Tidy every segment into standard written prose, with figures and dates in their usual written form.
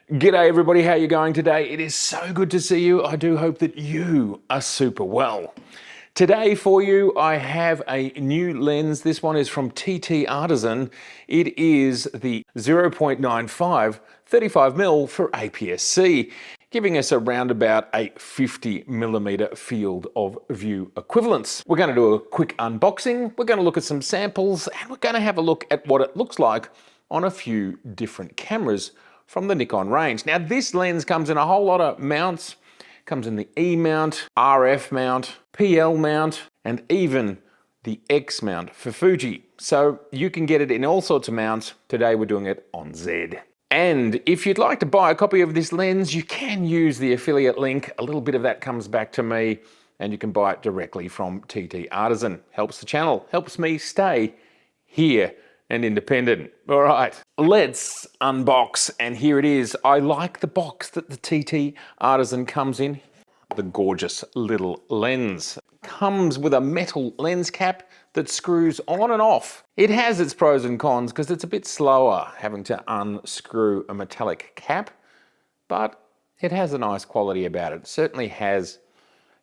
G'day everybody, how you going today? It is so good to see you. I do hope that you are super well. Today for you, I have a new lens. This one is from TTArtisan. It is the 0.95 35mm for APS-C, giving us around about a 50mm field of view equivalence. We're going to do a quick unboxing, we're going to look at some samples, and we're going to have a look at what it looks like on a few different cameras from the Nikon range. Now this lens comes in a whole lot of mounts. Comes in the E mount, RF mount, PL mount, and even the X mount for Fuji. So you can get it in all sorts of mounts. Today we're doing it on Z. And if you'd like to buy a copy of this lens, you can use the affiliate link. A little bit of that comes back to me, and you can buy it directly from TTArtisan. Helps the channel, helps me stay here and independent. All right, let's unbox, and here it is. I like the box that the TTArtisan comes in. The gorgeous little lens. Comes with a metal lens cap that screws on and off. It has its pros and cons because it's a bit slower having to unscrew a metallic cap, but it has a nice quality about it. It certainly has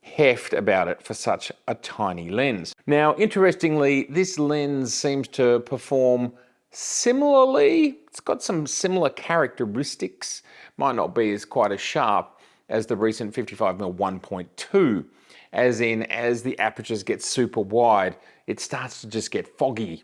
heft about it for such a tiny lens. Now, interestingly, this lens seems to perform similarly. It's got some similar characteristics. Might not be quite as sharp as the recent 55mm 1.2, as in, as the apertures get super wide, it starts to just get foggy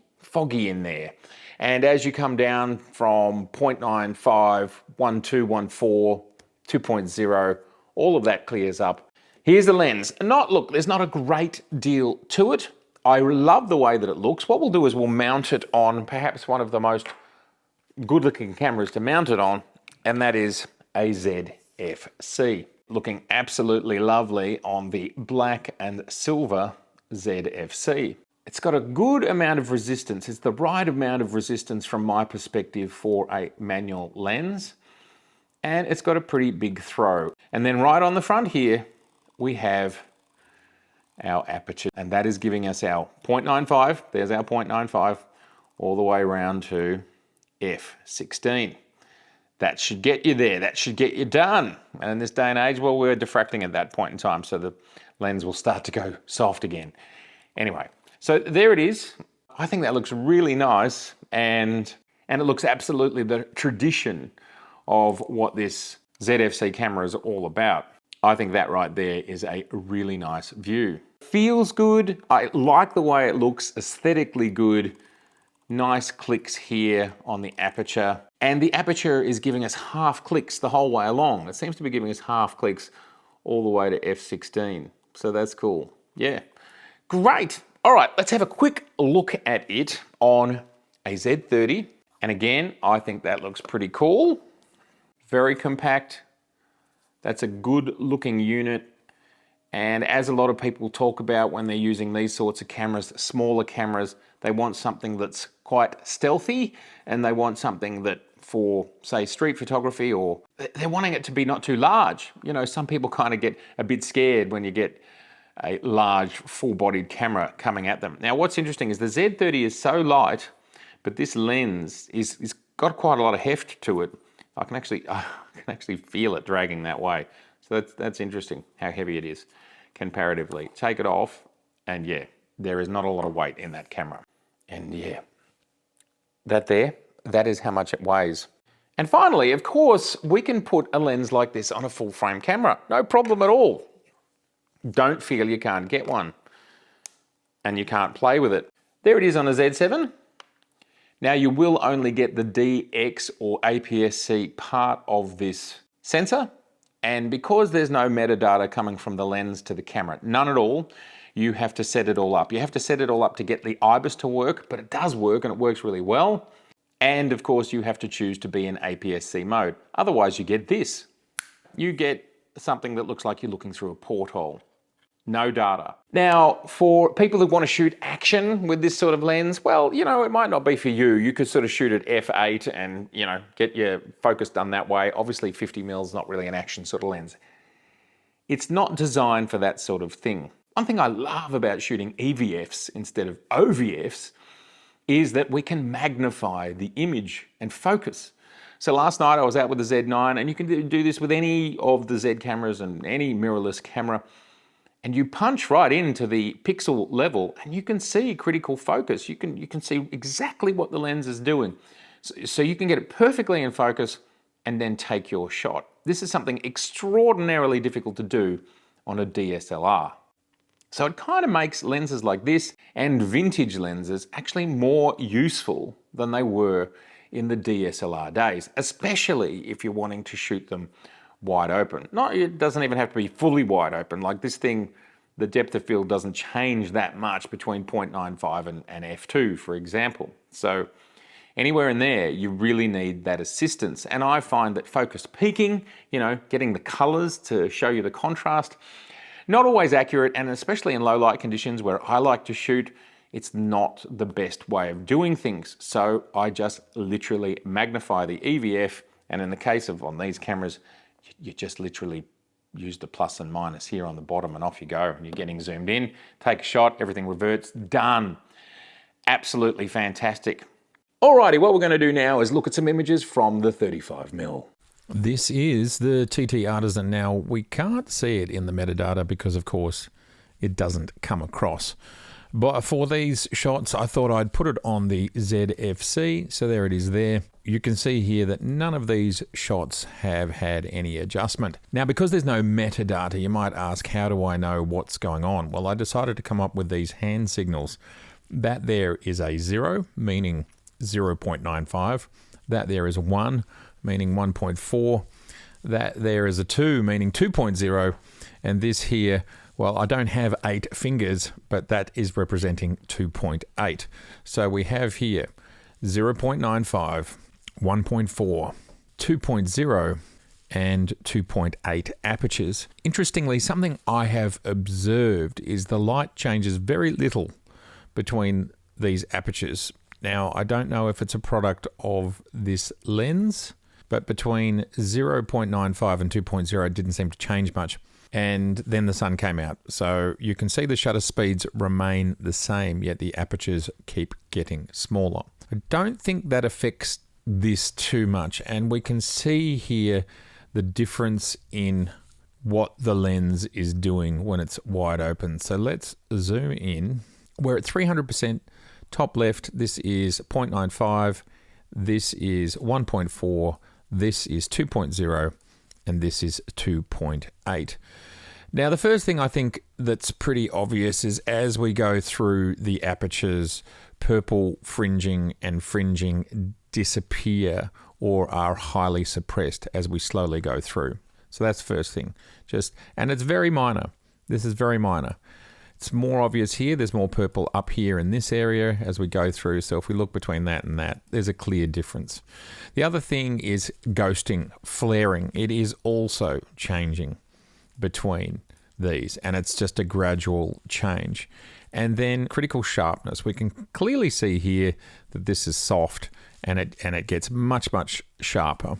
in there. And as you come down from 0.95, 1.2, 1.4, 2.0, all of that clears up. Here's the lens. Look, there's not a great deal to it. I love the way that it looks. What we'll do is we'll mount it on perhaps one of the most good looking cameras to mount it on, and that is a ZFC. Looking absolutely lovely on the black and silver ZFC. It's got a good amount of resistance. It's the right amount of resistance from my perspective for a manual lens. And it's got a pretty big throw. And then right on the front here, we have our aperture, and that is giving us our 0.95, there's our 0.95, all the way around to f16. That should get you there, that should get you done. And in this day and age, well, we're diffracting at that point in time, so the lens will start to go soft again. Anyway, so there it is. I think that looks really nice, and it looks absolutely the tradition of what this ZFC camera is all about. I think that right there is a really nice view. Feels good. I like the way it looks, aesthetically good. Nice clicks here on the aperture. And the aperture is giving us half clicks the whole way along. It seems to be giving us half clicks all the way to f16. So that's cool. Yeah, great. All right, let's have a quick look at it on a Z30. And again, I think that looks pretty cool. Very compact. That's a good looking unit. And as a lot of people talk about when they're using these sorts of cameras, smaller cameras, they want something that's quite stealthy, and they want something that for, say, street photography, or they're wanting it to be not too large. You know, some people kind of get a bit scared when you get a large full-bodied camera coming at them. Now, what's interesting is the Z30 is so light, but this lens is got quite a lot of heft to it. I can actually feel it dragging that way. So that's interesting how heavy it is comparatively. Take it off, and yeah, there is not a lot of weight in that camera. And yeah, that is how much it weighs. And finally, of course, we can put a lens like this on a full frame camera. No problem at all. Don't feel you can't get one and you can't play with it. There it is on a Z7. Now you will only get the DX or APS-C part of this sensor, and because there's no metadata coming from the lens to the camera, none at all, you have to set it all up. You have to set it all up to get the IBIS to work, but it does work and it works really well. And of course you have to choose to be in APS-C mode. Otherwise you get this. You get something that looks like you're looking through a porthole. No data. Now, for people who want to shoot action with this sort of lens, well, you know, it might not be for you. You could sort of shoot at f8 and, you know, get your focus done that way. Obviously, 50mm is not really an action sort of lens. It's not designed for that sort of thing. One thing I love about shooting EVFs instead of OVFs is that we can magnify the image and focus. So last night I was out with the Z9, and you can do this with any of the Z cameras and any mirrorless camera. And you punch right into the pixel level and you can see critical focus. You can see exactly what the lens is doing. So you can get it perfectly in focus and then take your shot. This is something extraordinarily difficult to do on a DSLR. So it kind of makes lenses like this and vintage lenses actually more useful than they were in the DSLR days, especially if you're wanting to shoot them wide open. No, it doesn't even have to be fully wide open. Like this thing, the depth of field doesn't change that much between 0.95 and f2, for example. So anywhere in there, you really need that assistance. And I find that focused peaking, getting the colors to show you the contrast, not always accurate, and especially in low light conditions where I like to shoot, it's not the best way of doing things. So I just literally magnify the EVF, and in the case of on these cameras, you just literally use the plus and minus here on the bottom and off you go, and you're getting zoomed in, take a shot, everything reverts, done. Absolutely fantastic. Alrighty, what we're going to do now is look at some images from the 35mm. This is the TTArtisan. Now, we can't see it in the metadata because, of course, it doesn't come across. But for these shots, I thought I'd put it on the ZFC. So there it is there. You can see here that none of these shots have had any adjustment. Now, because there's no metadata, you might ask, how do I know what's going on? Well, I decided to come up with these hand signals. That there is a 0, meaning 0.95. That there is 1, meaning 1.4. That there is a 2, meaning 2.0. And this here, well, I don't have 8 fingers, but that is representing 2.8. So we have here 0.95, 1.4, 2.0, and 2.8 apertures. Interestingly, something I have observed is the light changes very little between these apertures. Now, I don't know if it's a product of this lens, but between 0.95 and 2.0 it didn't seem to change much. And then the sun came out. So you can see the shutter speeds remain the same, yet the apertures keep getting smaller. I don't think that affects this too much. And we can see here the difference in what the lens is doing when it's wide open. So let's zoom in. We're at 300%. Top left, this is 0.95. This is 1.4. This is 2.0. And this is 2.8. Now, the first thing I think that's pretty obvious is as we go through the apertures, purple fringing and fringing disappear or are highly suppressed as we slowly go through. So that's the first thing. And it's very minor. This is very minor. It's more obvious here. There's more purple up here in this area as we go through. So if we look between that and that, there's a clear difference. The other thing is ghosting, flaring. It is also changing between these, and it's just a gradual change. And then critical sharpness. We can clearly see here that this is soft and it gets much, much sharper.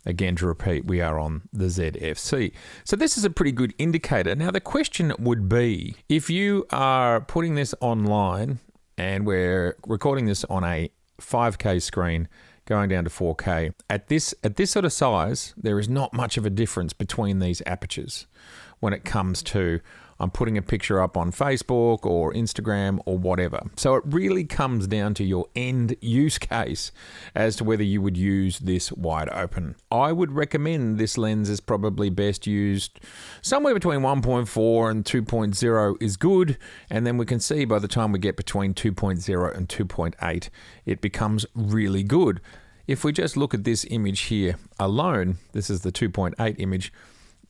Again, to repeat, we are on the ZFC. So this is a pretty good indicator. Now, the question would be, if you are putting this online and we're recording this on a 5K screen going down to 4K, at this sort of size, there is not much of a difference between these apertures when it comes to I'm putting a picture up on Facebook or Instagram or whatever. So it really comes down to your end use case as to whether you would use this wide open. I would recommend this lens is probably best used somewhere between 1.4 and 2.0 is good. And then we can see by the time we get between 2.0 and 2.8, it becomes really good. If we just look at this image here alone, this is the 2.8 image,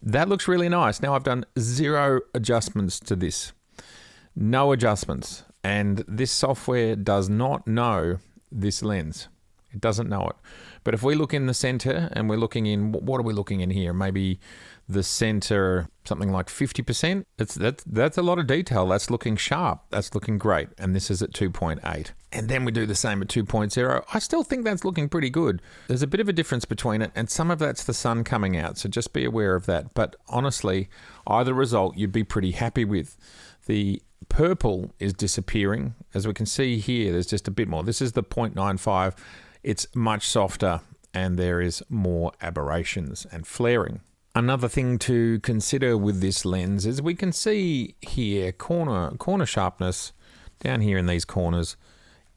that looks really nice. Now I've done 0 adjustments to this. No adjustments. And this software does not know this lens. It doesn't know it. But if we look in the center and we're looking in, what are we looking in here? Maybe the center, something like 50%. That's a lot of detail. That's looking sharp. That's looking great. And this is at 2.8. And then we do the same at 2.0. I still think that's looking pretty good. There's a bit of a difference between it, and some of that's the sun coming out. So just be aware of that. But honestly, either result you'd be pretty happy with. The purple is disappearing. As we can see here, there's just a bit more. This is the 0.95. It's much softer and there is more aberrations and flaring. Another thing to consider with this lens is we can see here corner sharpness down here in these corners.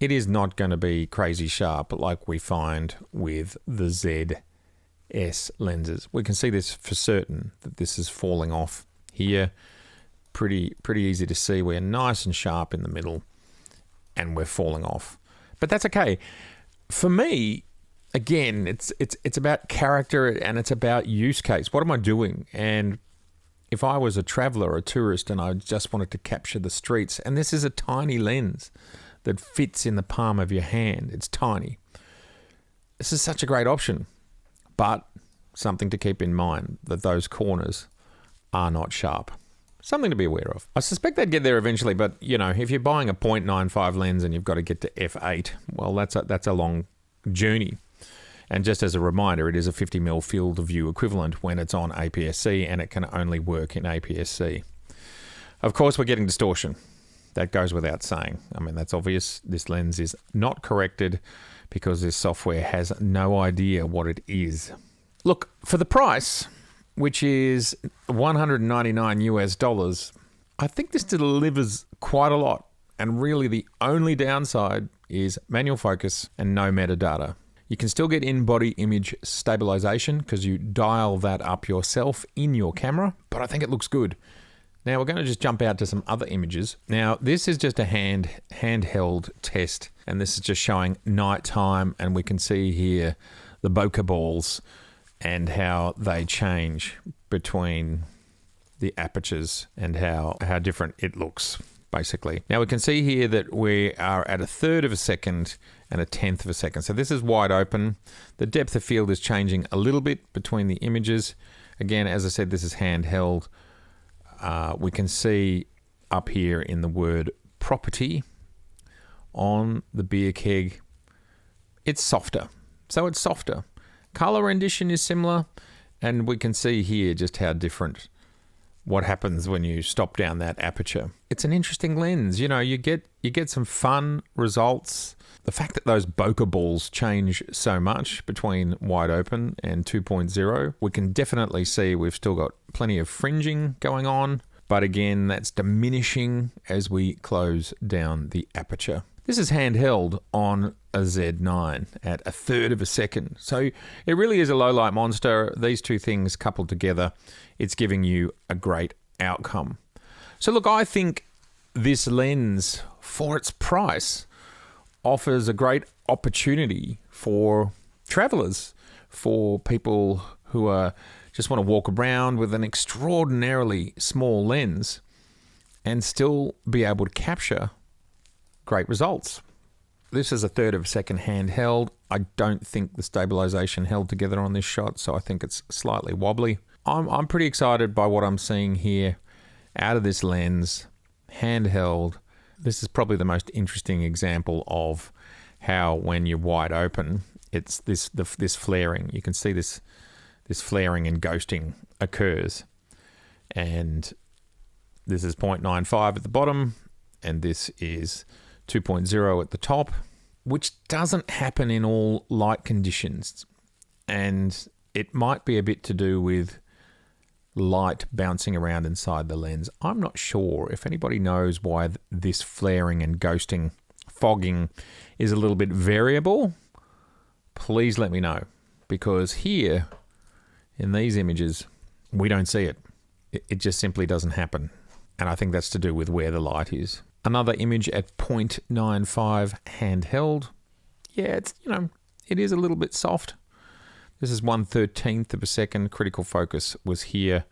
It is not going to be crazy sharp like we find with the ZS lenses. We can see this for certain, that this is falling off here. Pretty easy to see. We're nice and sharp in the middle and we're falling off. But that's okay. For me, again, it's about character and it's about use case. What am I doing? And if I was a traveler or a tourist and I just wanted to capture the streets, and this is a tiny lens that fits in the palm of your hand. It's tiny. This is such a great option, but something to keep in mind, that those corners are not sharp. Something to be aware of. I suspect they'd get there eventually, but you know, if you're buying a 0.95 lens and you've got to get to f8, well, that's a long journey. And just as a reminder, it is a 50mm field of view equivalent when it's on APS-C, and it can only work in APS-C. Of course, we're getting distortion. That goes without saying. I mean, that's obvious. This lens is not corrected because this software has no idea what it is. Look, for the price, which is $199 US, I think this delivers quite a lot. And really the only downside is manual focus and no metadata. You can still get in-body image stabilization because you dial that up yourself in your camera, but I think it looks good. Now we're going to just jump out to some other images. Now this is just a handheld test, and this is just showing nighttime, and we can see here the bokeh balls and how they change between the apertures and how different it looks, basically. Now we can see here that we are at 1/3 of a second and 1/10 of a second. So this is wide open. The depth of field is changing a little bit between the images. Again, as I said, this is handheld. We can see up here in the word property on the beer keg, it's softer. So it's softer. Color rendition is similar, and we can see here just how different what happens when you stop down that aperture. It's an interesting lens. You know, you get some fun results. The fact that those bokeh balls change so much between wide open and 2.0, we can definitely see we've still got plenty of fringing going on, but again, that's diminishing as we close down the aperture. This is handheld on a Z9 at 1/3 of a second. So it really is a low light monster. These two things coupled together, it's giving you a great outcome. So look, I think this lens, for its price, offers a great opportunity for travelers, for people who just want to walk around with an extraordinarily small lens and still be able to capture great results. This is 1/3 of a second handheld. I don't think the stabilization held together on this shot, so I think it's slightly wobbly. I'm pretty excited by what I'm seeing here out of this lens, handheld. This is probably the most interesting example of how when you're wide open, it's this flaring. You can see this flaring and ghosting occurs. And this is 0.95 at the bottom, and this is 2.0 at the top, which doesn't happen in all light conditions. And it might be a bit to do with light bouncing around inside the lens. I'm not sure if anybody knows why this flaring and ghosting, fogging is a little bit variable. Please let me know, because here in these images, we don't see it. It just simply doesn't happen. And I think that's to do with where the light is. Another image at 0.95 handheld. Yeah, it is a little bit soft. This is 1/13 of a second. Critical focus was here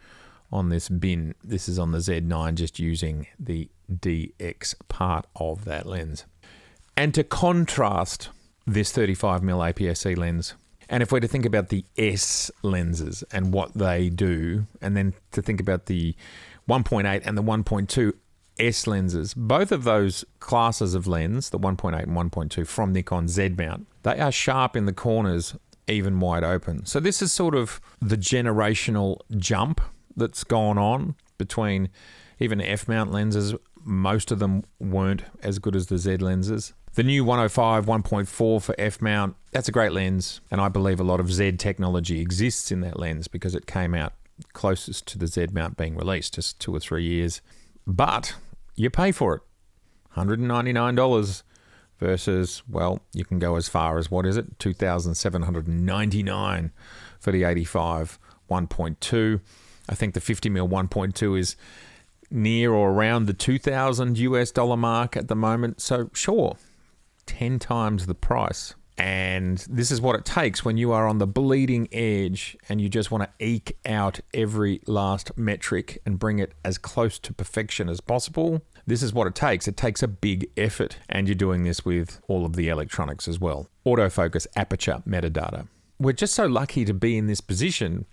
on this bin. This is on the Z9, just using the DX part of that lens. And to contrast this 35mm APS-C lens, and if we're to think about the S lenses and what they do, and then to think about the 1.8 and the 1.2 S lenses, both of those classes of lens, the 1.8 and 1.2 from Nikon Z mount, they are sharp in the corners, even wide open. So this is sort of the generational jump that's gone on between even F mount lenses. Most of them weren't as good as the Z lenses. The new 105 1.4 for f-mount, that's a great lens, and I believe a lot of Z technology exists in that lens because it came out closest to the Z mount being released, just 2 or 3 years. But you pay for it, $199 versus, well, you can go as far as, what is it, $2,799 for the 85 1.2. I think the 50mm 1.2 is near or around the $2,000 US mark at the moment. So sure, 10 times the price. And this is what it takes when you are on the bleeding edge and you just want to eke out every last metric and bring it as close to perfection as possible. This is what it takes. It takes a big effort, and you're doing this with all of the electronics as well. Autofocus, aperture, metadata. We're just so lucky to be in this position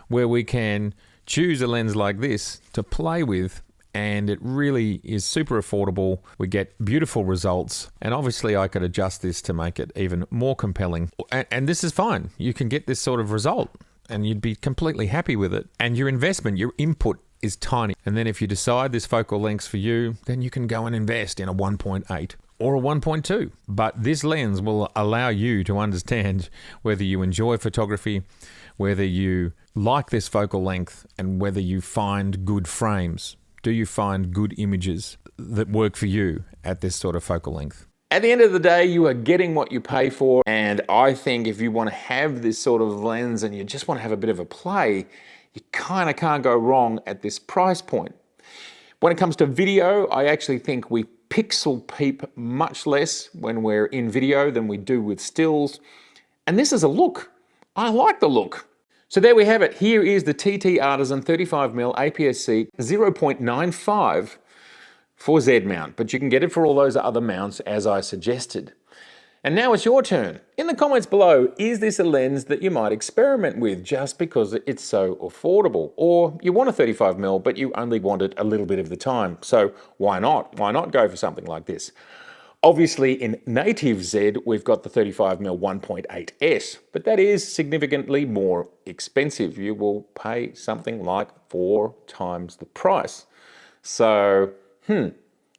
where we can choose a lens like this to play with, and it really is super affordable. We get beautiful results, and obviously I could adjust this to make it even more compelling. And this is fine. You can get this sort of result and you'd be completely happy with it. And your investment, your input is tiny. And then if you decide this focal length's for you, then you can go and invest in a 1.8 or a 1.2. But this lens will allow you to understand whether you enjoy photography, whether you like this focal length, and whether you find good frames. Do you find good images that work for you at this sort of focal length? At the end of the day, you are getting what you pay for. And I think if you want to have this sort of lens and you just want to have a bit of a play, you kind of can't go wrong at this price point. When it comes to video, I actually think we pixel peep much less when we're in video than we do with stills. And this is a look. I like the look. So there we have it. Here is the TTArtisan 35mm APS-C 0.95 for Z mount, but you can get it for all those other mounts as I suggested. And now it's your turn. In the comments below, is this a lens that you might experiment with just because it's so affordable? Or you want a 35mm, but you only want it a little bit of the time. So why not? Why not go for something like this? Obviously in native Z, we've got the 35mm 1.8S, but that is significantly more expensive. You will pay something like 4 times the price. So,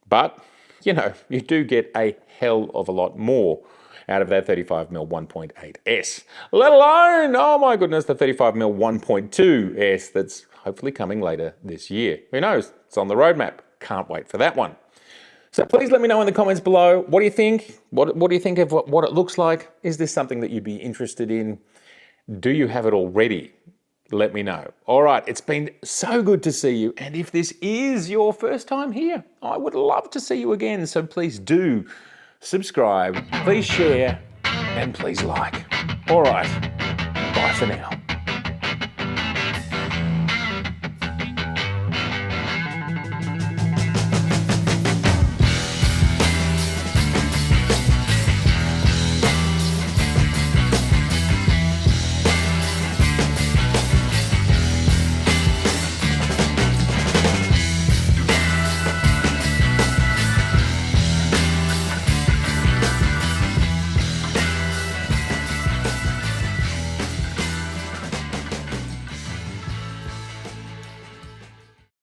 but you know, you do get a hell of a lot more out of that 35mm 1.8S, let alone, oh my goodness, the 35mm 1.2S that's hopefully coming later this year. Who knows? It's on the roadmap. Can't wait for that one. So please let me know in the comments below, what do you think? What do you think of what it looks like? Is this something that you'd be interested in? Do you have it already? Let me know. All right, it's been so good to see you. And if this is your first time here, I would love to see you again. So please do subscribe, please share, and please like. All right, bye for now.